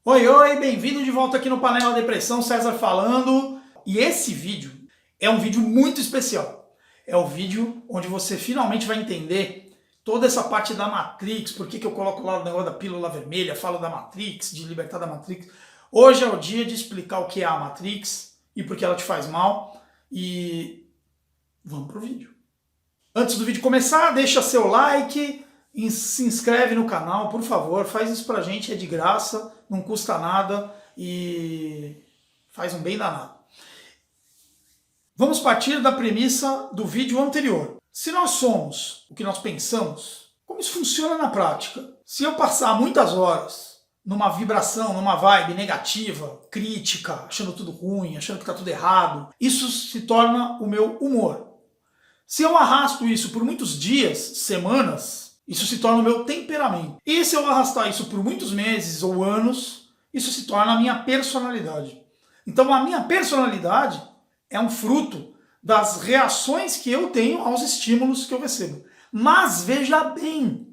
Oi, oi, bem-vindo de volta aqui no Panela Depressão, César falando. E esse vídeo é um vídeo muito especial. É o vídeo onde você finalmente vai entender toda essa parte da Matrix, por que eu coloco lá o negócio da pílula vermelha, falo da Matrix, de libertar da Matrix. Hoje é o dia de explicar o que é a Matrix e por que ela te faz mal. E vamos pro vídeo. Antes do vídeo começar, deixa seu like, se inscreve no canal, por favor, faz isso pra gente, é de graça, não custa nada e faz um bem danado. Vamos partir da premissa do vídeo anterior. Se nós somos o que nós pensamos, como isso funciona na prática? Se eu passar muitas horas numa vibração, numa vibe negativa, crítica, achando tudo ruim, achando que tá tudo errado, isso se torna o meu humor. Se eu arrasto isso por muitos dias, semanas, isso se torna o meu temperamento. E se eu arrastar isso por muitos meses ou anos, isso se torna a minha personalidade. Então a minha personalidade é um fruto das reações que eu tenho aos estímulos que eu recebo. Mas veja bem,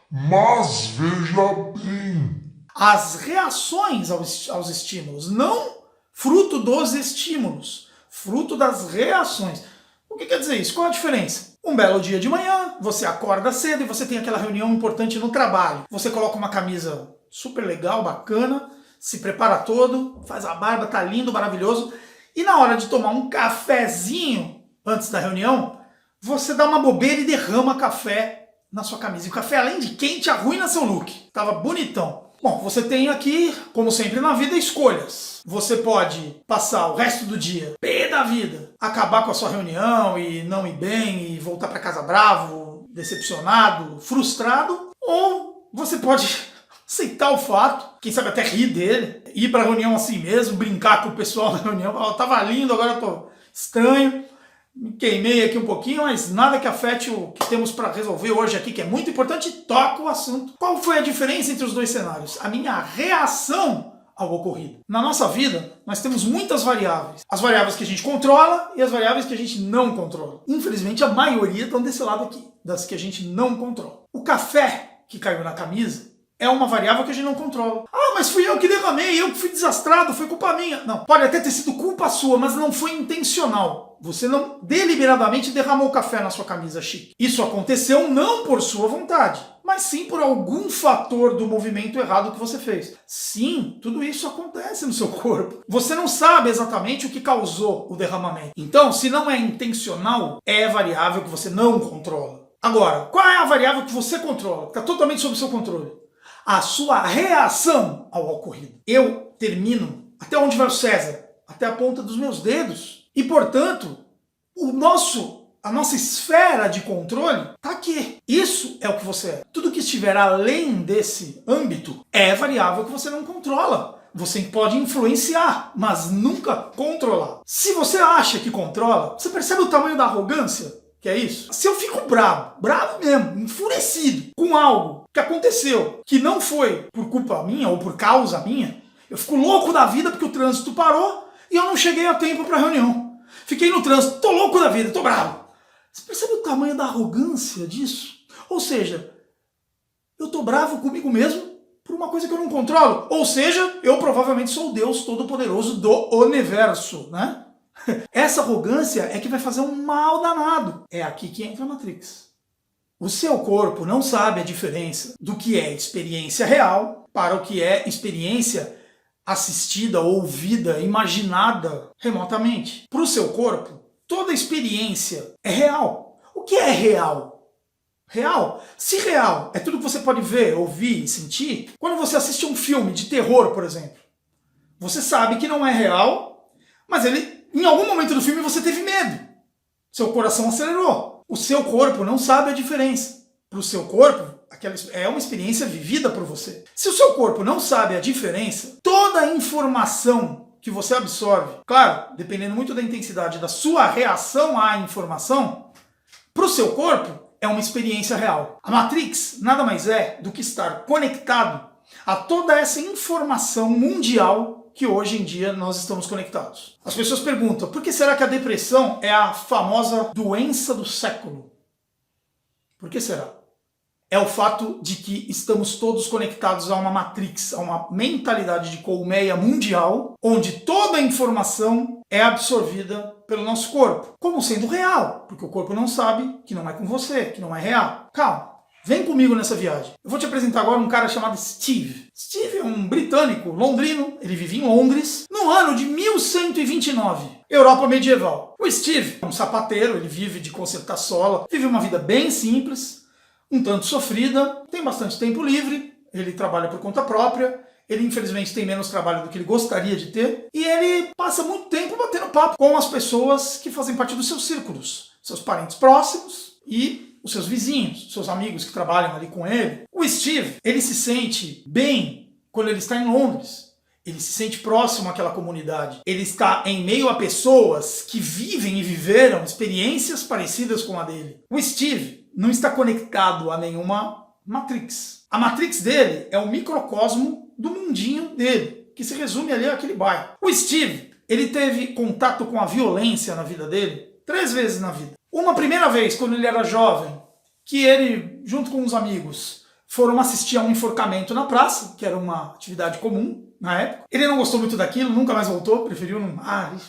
as reações aos estímulos, não fruto dos estímulos, fruto das reações. O que quer dizer isso? Qual a diferença? Um belo dia de manhã, você acorda cedo e você tem aquela reunião importante no trabalho. Você coloca uma camisa super legal, bacana, se prepara todo, faz a barba, tá lindo, maravilhoso. E na hora de tomar um cafezinho antes da reunião, você dá uma bobeira e derrama café na sua camisa. E o café, além de quente, arruina seu look. Tava bonitão. Bom, você tem aqui, como sempre na vida, escolhas. Você pode passar o resto do dia pé da vida, acabar com a sua reunião e não ir bem e voltar para casa bravo, decepcionado, frustrado, ou você pode aceitar o fato, quem sabe até rir dele, ir para a reunião assim mesmo, brincar com o pessoal da reunião, falar, tava lindo, agora eu tô estranho, me queimei aqui um pouquinho, mas nada que afete o que temos para resolver hoje aqui, que é muito importante, toca o assunto. Qual foi a diferença entre os dois cenários? A minha reação ao ocorrido. Na nossa vida, nós temos muitas variáveis. As variáveis que a gente controla e as variáveis que a gente não controla. Infelizmente, a maioria estão desse lado aqui, das que a gente não controla. O café que caiu na camisa é uma variável que a gente não controla. Ah, mas fui eu que derramei, eu que fui desastrado, foi culpa minha. Não, pode até ter sido culpa sua, mas não foi intencional. Você não deliberadamente derramou café na sua camisa chique. Isso aconteceu não por sua vontade, mas sim por algum fator do movimento errado que você fez. Sim, tudo isso acontece no seu corpo. Você não sabe exatamente o que causou o derramamento. Então, se não é intencional, é variável que você não controla. Agora, qual é a variável que você controla? Que está totalmente sob o seu controle? A sua reação ao ocorrido. Eu termino até onde vai o César? Até a ponta dos meus dedos. E, portanto, a nossa esfera de controle está aqui. Isso é o que você é. Tudo que estiver além desse âmbito é variável que você não controla. Você pode influenciar, mas nunca controlar. Se você acha que controla, você percebe o tamanho da arrogância? Que é isso? Se eu fico bravo mesmo, enfurecido com algo que aconteceu, que não foi por culpa minha ou por causa minha, eu fico louco da vida porque o trânsito parou e eu não cheguei a tempo para a reunião. Fiquei no trânsito, tô louco da vida, tô bravo. Você percebe o tamanho da arrogância disso? Ou seja, eu tô bravo comigo mesmo por uma coisa que eu não controlo. Ou seja, eu provavelmente sou o Deus Todo-Poderoso do Universo, né? Essa arrogância é que vai fazer um mal danado. É aqui que entra a Matrix. O seu corpo não sabe a diferença do que é experiência real para o que é experiência assistida, ouvida, imaginada remotamente. Para o seu corpo, toda experiência é real. O que é real? Real? Se real é tudo que você pode ver, ouvir e sentir, quando você assiste um filme de terror, por exemplo, você sabe que não é real, mas em algum momento do filme você teve medo. Seu coração acelerou. O seu corpo não sabe a diferença. Para o seu corpo, aquela é uma experiência vivida por você. Se o seu corpo não sabe a diferença, toda a informação que você absorve, claro, dependendo muito da intensidade da sua reação à informação, para o seu corpo é uma experiência real. A Matrix nada mais é do que estar conectado a toda essa informação mundial que hoje em dia nós estamos conectados. As pessoas perguntam, por que será que a depressão é a famosa doença do século? Por que será? é o fato de que estamos todos conectados a uma matrix, a uma mentalidade de colmeia mundial, onde toda a informação é absorvida pelo nosso corpo, como sendo real, porque o corpo não sabe que não é com você, que não é real. Calma, vem comigo nessa viagem. Eu vou te apresentar agora um cara chamado Steve. Steve é um britânico londrino, ele vive em Londres, no ano de 1129, Europa medieval. O Steve é um sapateiro, ele vive de consertar sola, vive uma vida bem simples, um tanto sofrida, tem bastante tempo livre, ele trabalha por conta própria, ele infelizmente tem menos trabalho do que ele gostaria de ter, e ele passa muito tempo batendo papo com as pessoas que fazem parte dos seus círculos, seus parentes próximos e os seus vizinhos, seus amigos que trabalham ali com ele. O Steve, ele se sente bem quando ele está em Londres, ele se sente próximo àquela comunidade, ele está em meio a pessoas que vivem e viveram experiências parecidas com a dele. O Steve não está conectado a nenhuma matrix. A matrix dele é o microcosmo do mundinho dele, que se resume ali àquele bairro. O Steve, ele teve contato com a violência na vida dele 3 vezes na vida. Uma primeira vez, quando ele era jovem, que ele, junto com uns amigos, foram assistir a um enforcamento na praça, que era uma atividade comum na época. Ele não gostou muito daquilo, nunca mais voltou, preferiu não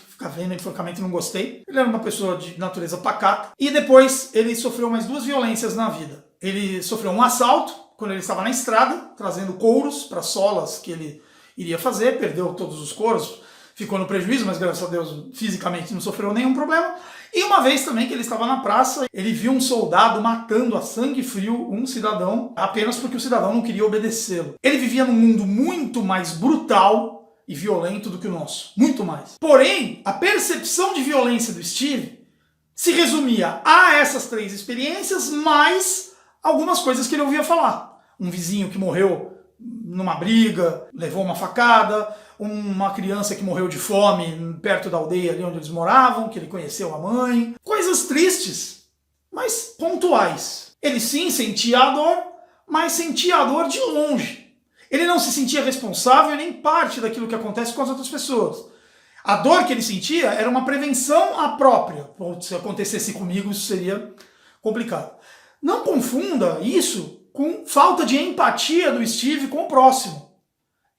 ficar vendo enforcamento, não gostei. Ele era uma pessoa de natureza pacata. E depois ele sofreu mais 2 violências na vida. Ele sofreu um assalto, quando ele estava na estrada, trazendo couros para solas que ele iria fazer, perdeu todos os couros, ficou no prejuízo, mas graças a Deus fisicamente não sofreu nenhum problema. E uma vez também que ele estava na praça, ele viu um soldado matando a sangue frio um cidadão, apenas porque o cidadão não queria obedecê-lo. Ele vivia num mundo muito mais brutal e violento do que o nosso, muito mais. Porém, a percepção de violência do Steve se resumia a essas 3 experiências, mais algumas coisas que ele ouvia falar. Um vizinho que morreu numa briga, levou uma facada, uma criança que morreu de fome perto da aldeia ali onde eles moravam, que ele conheceu a mãe. Coisas tristes, mas pontuais. Ele sim sentia a dor, mas sentia a dor de longe. Ele não se sentia responsável nem parte daquilo que acontece com as outras pessoas. A dor que ele sentia era uma prevenção à própria. Se acontecesse comigo, isso seria complicado. Não confunda isso com falta de empatia do Steve com o próximo.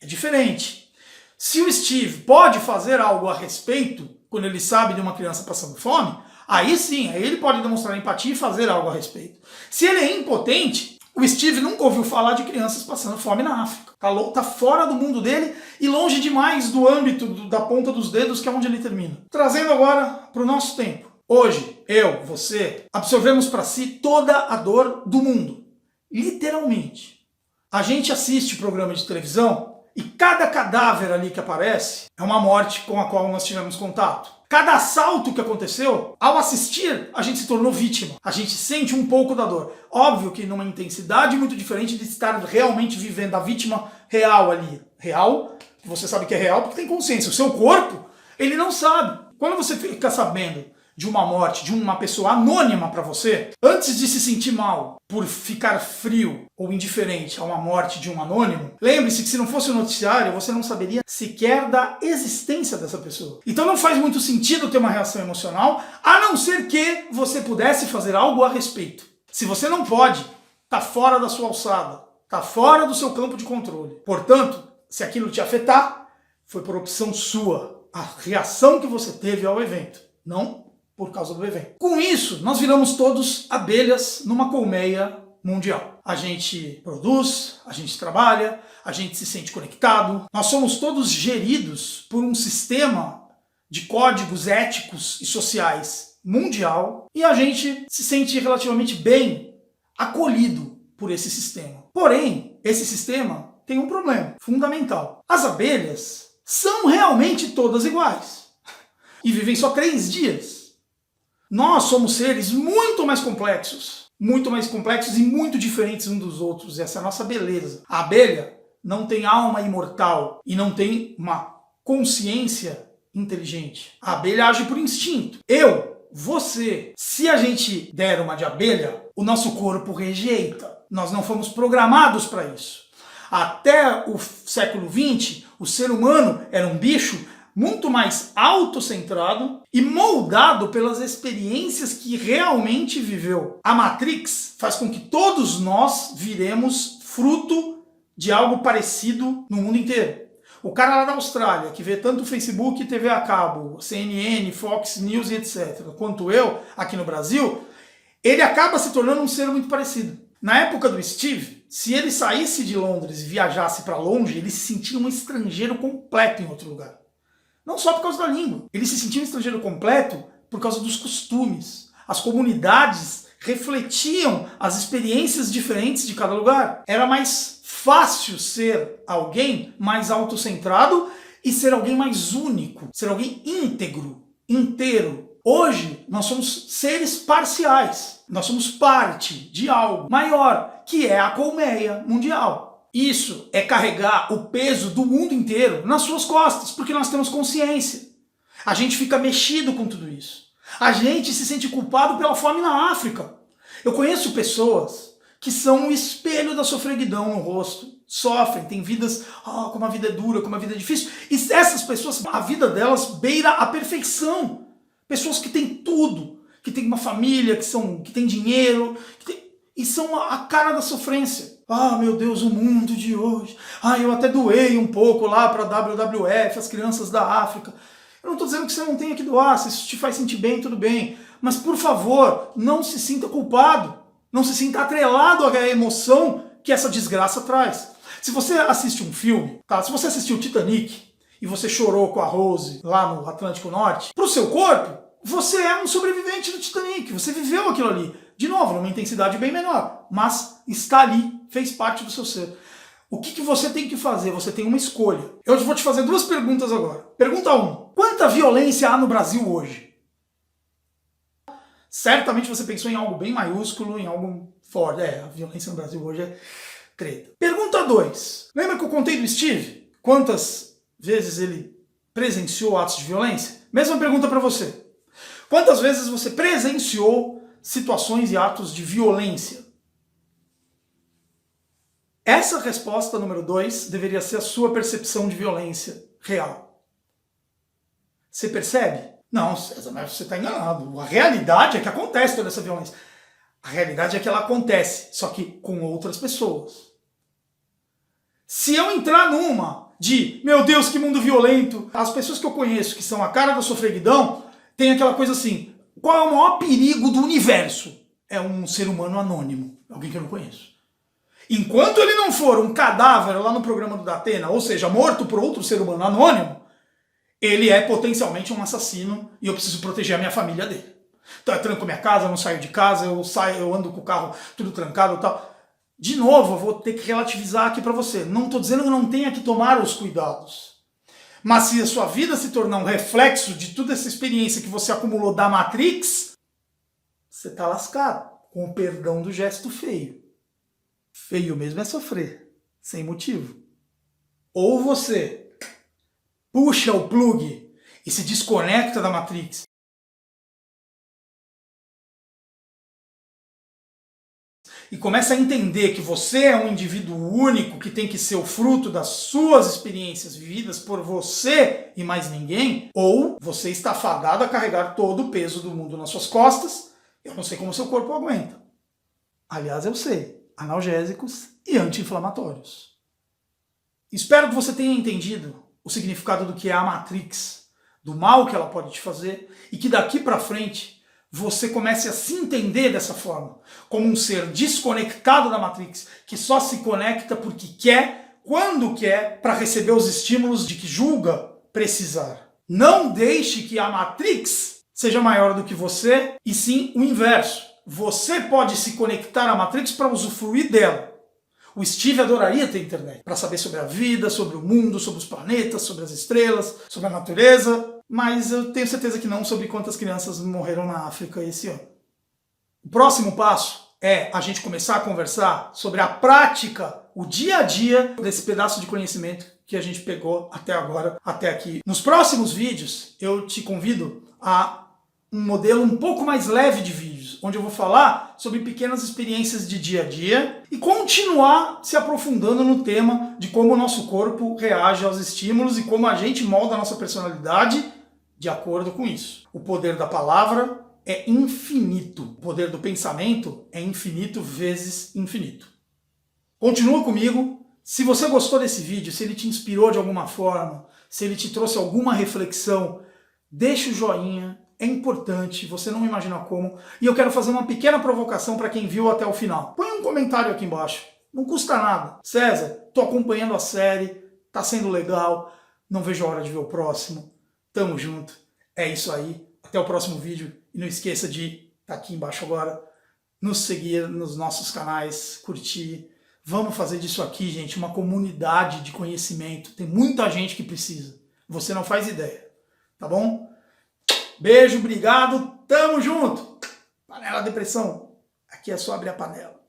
É diferente. Se o Steve pode fazer algo a respeito, quando ele sabe de uma criança passando fome, aí sim, aí ele pode demonstrar empatia e fazer algo a respeito. Se ele é impotente, o Steve nunca ouviu falar de crianças passando fome na África. Tá fora do mundo dele e longe demais do âmbito da ponta dos dedos, que é onde ele termina. Trazendo agora para o nosso tempo. Hoje, eu, você, absorvemos para si toda a dor do mundo. Literalmente. A gente assiste programa de televisão e cada cadáver ali que aparece é uma morte com a qual nós tivemos contato. Cada assalto que aconteceu, ao assistir, a gente se tornou vítima. A gente sente um pouco da dor. Óbvio que numa intensidade muito diferente de estar realmente vivendo a vítima real ali. Real, você sabe que é real porque tem consciência. O seu corpo, ele não sabe. Quando você fica sabendo de uma morte, de uma pessoa anônima para você, antes de se sentir mal por ficar frio ou indiferente a uma morte de um anônimo, lembre-se que se não fosse o noticiário, você não saberia sequer da existência dessa pessoa. Então não faz muito sentido ter uma reação emocional, a não ser que você pudesse fazer algo a respeito. Se você não pode, tá fora da sua alçada, tá fora do seu campo de controle. Portanto, se aquilo te afetar, foi por opção sua, a reação que você teve ao evento, não por causa do evento. Com isso, nós viramos todos abelhas numa colmeia mundial. A gente produz, a gente trabalha, a gente se sente conectado. Nós somos todos geridos por um sistema de códigos éticos e sociais mundial e a gente se sente relativamente bem acolhido por esse sistema. Porém, esse sistema tem um problema fundamental. As abelhas são realmente todas iguais e vivem só 3 dias. Nós somos seres muito mais complexos e muito diferentes uns dos outros. Essa é a nossa beleza. A abelha não tem alma imortal e não tem uma consciência inteligente. A abelha age por instinto. Você, se a gente der uma de abelha, o nosso corpo rejeita. Nós não fomos programados para isso. Até o século XX, o ser humano era um bicho muito mais autocentrado e moldado pelas experiências que realmente viveu. A Matrix faz com que todos nós viremos fruto de algo parecido no mundo inteiro. O cara lá da Austrália, que vê tanto Facebook, TV a cabo, CNN, Fox News e etc., quanto eu, aqui no Brasil, ele acaba se tornando um ser muito parecido. Na época do Steve, se ele saísse de Londres e viajasse para longe, ele se sentia um estrangeiro completo em outro lugar. Não só por causa da língua. Ele se sentia um estrangeiro completo por causa dos costumes. As comunidades refletiam as experiências diferentes de cada lugar. Era mais fácil ser alguém mais autocentrado e ser alguém mais único, ser alguém íntegro, inteiro. Hoje, nós somos seres parciais. Nós somos parte de algo maior, que é a colmeia mundial. Isso é carregar o peso do mundo inteiro nas suas costas, porque nós temos consciência. A gente fica mexido com tudo isso. A gente se sente culpado pela fome na África. Eu conheço pessoas que são um espelho da sofreguidão no rosto. Sofrem, têm vidas, como a vida é dura, como a vida é difícil. E essas pessoas, a vida delas beira a perfeição. Pessoas que têm tudo, que têm uma família, que têm dinheiro, e são a cara da sofrência. Ah, meu Deus, o mundo de hoje. Ah, eu até doei um pouco lá para a WWF, as crianças da África. Eu não estou dizendo que você não tenha que doar, se isso te faz sentir bem, tudo bem. Mas, por favor, não se sinta culpado. Não se sinta atrelado à emoção que essa desgraça traz. Se você assiste um filme, tá? Se você assistiu Titanic e você chorou com a Rose lá no Atlântico Norte, pro seu corpo, você é um sobrevivente do Titanic. Você viveu aquilo ali. De novo, numa intensidade bem menor. Mas está ali, fez parte do seu ser. O que você tem que fazer? Você tem uma escolha. Eu vou te fazer duas perguntas agora. Pergunta 1. Quanta violência há no Brasil hoje? Certamente você pensou em algo bem maiúsculo, em algo forte. A violência no Brasil hoje é treta. Pergunta 2. Lembra que eu contei do Steve? Quantas vezes ele presenciou atos de violência? Mesma pergunta para você. Quantas vezes você presenciou situações e atos de violência? Essa resposta número 2 deveria ser a sua percepção de violência real. Você percebe? Não, César, mas você está enganado. A realidade é que acontece toda essa violência. A realidade é que ela acontece, só que com outras pessoas. Se eu entrar numa de, meu Deus, que mundo violento, as pessoas que eu conheço que são a cara da sofreguidão, tem aquela coisa assim, qual é o maior perigo do universo? É um ser humano anônimo, alguém que eu não conheço. Enquanto ele não for um cadáver lá no programa do Datena, ou seja, morto por outro ser humano anônimo, ele é potencialmente um assassino e eu preciso proteger a minha família dele. Então eu tranco minha casa, eu não saio de casa, eu ando com o carro tudo trancado e tal. De novo, eu vou ter que relativizar aqui para você. Não estou dizendo que não tenha que tomar os cuidados. Mas se a sua vida se tornar um reflexo de toda essa experiência que você acumulou da Matrix, você está lascado, com o perdão do gesto feio. Feio mesmo é sofrer, sem motivo. Ou você puxa o plug e se desconecta da Matrix e começa a entender que você é um indivíduo único que tem que ser o fruto das suas experiências vividas por você e mais ninguém, ou você está fadado a carregar todo o peso do mundo nas suas costas. Eu não sei como seu corpo aguenta. Aliás, eu sei. Analgésicos e anti-inflamatórios. Espero que você tenha entendido o significado do que é a Matrix, do mal que ela pode te fazer, e que daqui para frente você comece a se entender dessa forma, como um ser desconectado da Matrix, que só se conecta porque quer, quando quer, para receber os estímulos de que julga precisar. Não deixe que a Matrix seja maior do que você, e sim o inverso. Você pode se conectar à Matrix para usufruir dela. O Steve adoraria ter internet para saber sobre a vida, sobre o mundo, sobre os planetas, sobre as estrelas, sobre a natureza, mas eu tenho certeza que não sobre quantas crianças morreram na África esse ano. O próximo passo é a gente começar a conversar sobre a prática, o dia a dia desse pedaço de conhecimento que a gente pegou até agora, até aqui. Nos próximos vídeos, eu te convido a um modelo um pouco mais leve de vídeos, onde eu vou falar sobre pequenas experiências de dia a dia e continuar se aprofundando no tema de como o nosso corpo reage aos estímulos e como a gente molda a nossa personalidade de acordo com isso. O poder da palavra é infinito. O poder do pensamento é infinito vezes infinito. Continua comigo. Se você gostou desse vídeo, se ele te inspirou de alguma forma, se ele te trouxe alguma reflexão, deixa o joinha, é importante, você não imagina como. E eu quero fazer uma pequena provocação para quem viu até o final. Põe um comentário aqui embaixo, não custa nada. César, tô acompanhando a série, tá sendo legal, não vejo a hora de ver o próximo. Tamo junto, é isso aí. Até o próximo vídeo e não esqueça de, tá aqui embaixo agora, nos seguir nos nossos canais, curtir. Vamos fazer disso aqui, gente, uma comunidade de conhecimento. Tem muita gente que precisa. Você não faz ideia, tá bom? Beijo, obrigado, tamo junto. Panela Depressão, aqui é só abrir a panela.